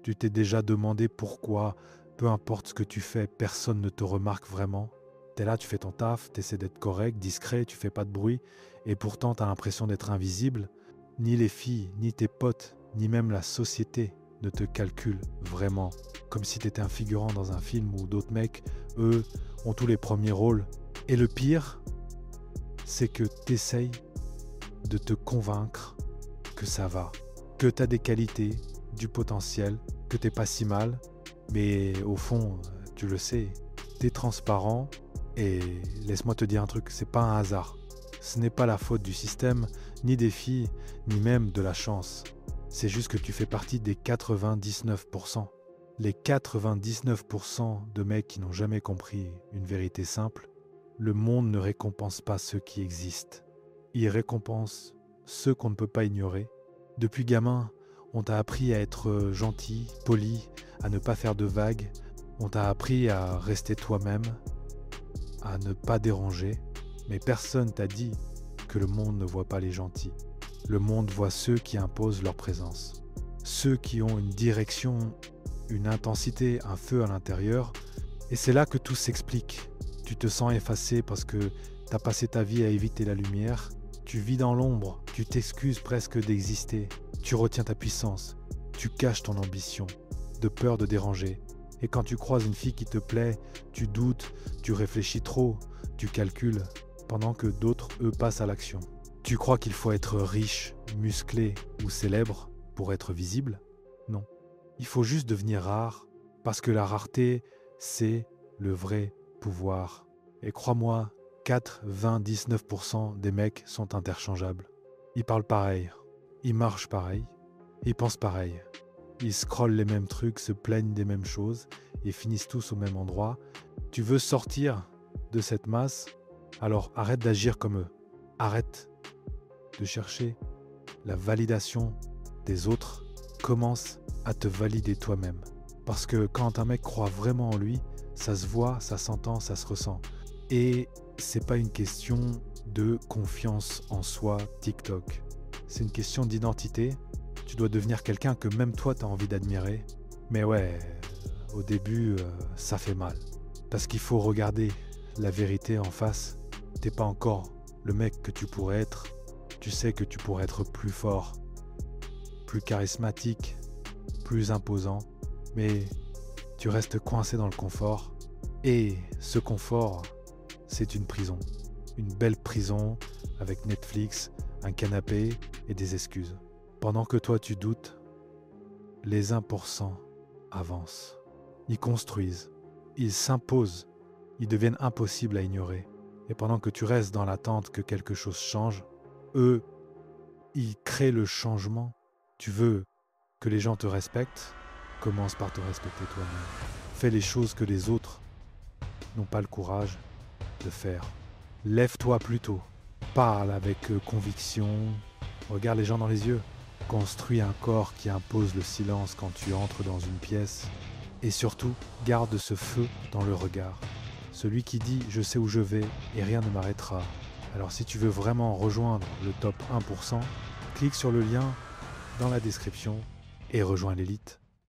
Tu t'es déjà demandé pourquoi, peu importe ce que tu fais, personne ne te remarque vraiment? T'es là, tu fais ton taf, t'essaies d'être correct, discret, tu fais pas de bruit, et pourtant t'as l'impression d'être invisible. Ni les filles, ni tes potes, ni même la société ne te calculent vraiment. Comme si t'étais un figurant dans un film où d'autres mecs, eux, ont tous les premiers rôles. Et le pire, c'est que t'essayes de te convaincre que ça va, que t'as des qualités, du potentiel, que t'es pas si mal, mais au fond, tu le sais, t'es transparent et laisse-moi te dire un truc, c'est pas un hasard. Ce n'est pas la faute du système, ni des filles, ni même de la chance. C'est juste que tu fais partie des 99%. Les 99% de mecs qui n'ont jamais compris une vérité simple, le monde ne récompense pas ceux qui existent. Il récompense ceux qu'on ne peut pas ignorer. Depuis gamin, on t'a appris à être gentil, poli, à ne pas faire de vagues. On t'a appris à rester toi-même, à ne pas déranger. Mais personne t'a dit que le monde ne voit pas les gentils. Le monde voit ceux qui imposent leur présence. Ceux qui ont une direction, une intensité, un feu à l'intérieur. Et c'est là que tout s'explique. Tu te sens effacé parce que t'as passé ta vie à éviter la lumière. Tu vis dans l'ombre, tu t'excuses presque d'exister. Tu retiens ta puissance, tu caches ton ambition, de peur de déranger. Et quand tu croises une fille qui te plaît, tu doutes, tu réfléchis trop, tu calcules, pendant que d'autres, eux, passent à l'action. Tu crois qu'il faut être riche, musclé ou célèbre pour être visible? Non. Il faut juste devenir rare, parce que la rareté, c'est le vrai pouvoir. Et crois-moi, 99% des mecs sont interchangeables. Ils parlent pareil, ils marchent pareil, ils pensent pareil. Ils scrollent les mêmes trucs, se plaignent des mêmes choses et finissent tous au même endroit. Tu veux sortir de cette masse? Alors arrête d'agir comme eux. Arrête de chercher la validation des autres. Commence à te valider toi-même. Parce que quand un mec croit vraiment en lui, ça se voit, ça s'entend, ça se ressent. Et c'est pas une question de confiance en soi TikTok. C'est une question d'identité. Tu dois devenir quelqu'un que même toi t'as envie d'admirer. Mais ouais, au début, ça fait mal. Parce qu'il faut regarder la vérité en face. T'es pas encore le mec que tu pourrais être. Tu sais que tu pourrais être plus fort, plus charismatique, plus imposant. Mais tu restes coincé dans le confort. Et ce confort, c'est une prison. Une belle prison avec Netflix, un canapé et des excuses. Pendant que toi tu doutes, les 1% avancent. Ils construisent, ils s'imposent, ils deviennent impossibles à ignorer. Et pendant que tu restes dans l'attente que quelque chose change, eux, ils créent le changement. Tu veux que les gens te respectent? Commence par te respecter toi-même. Fais les choses que les autres n'ont pas le courage de faire. Lève-toi plutôt. Parle avec conviction. Regarde les gens dans les yeux. Construis un corps qui impose le silence quand tu entres dans une pièce. Et surtout, garde ce feu dans le regard. Celui qui dit « je sais où je vais et rien ne m'arrêtera ». Alors si tu veux vraiment rejoindre le top 1%, clique sur le lien dans la description et rejoins l'élite.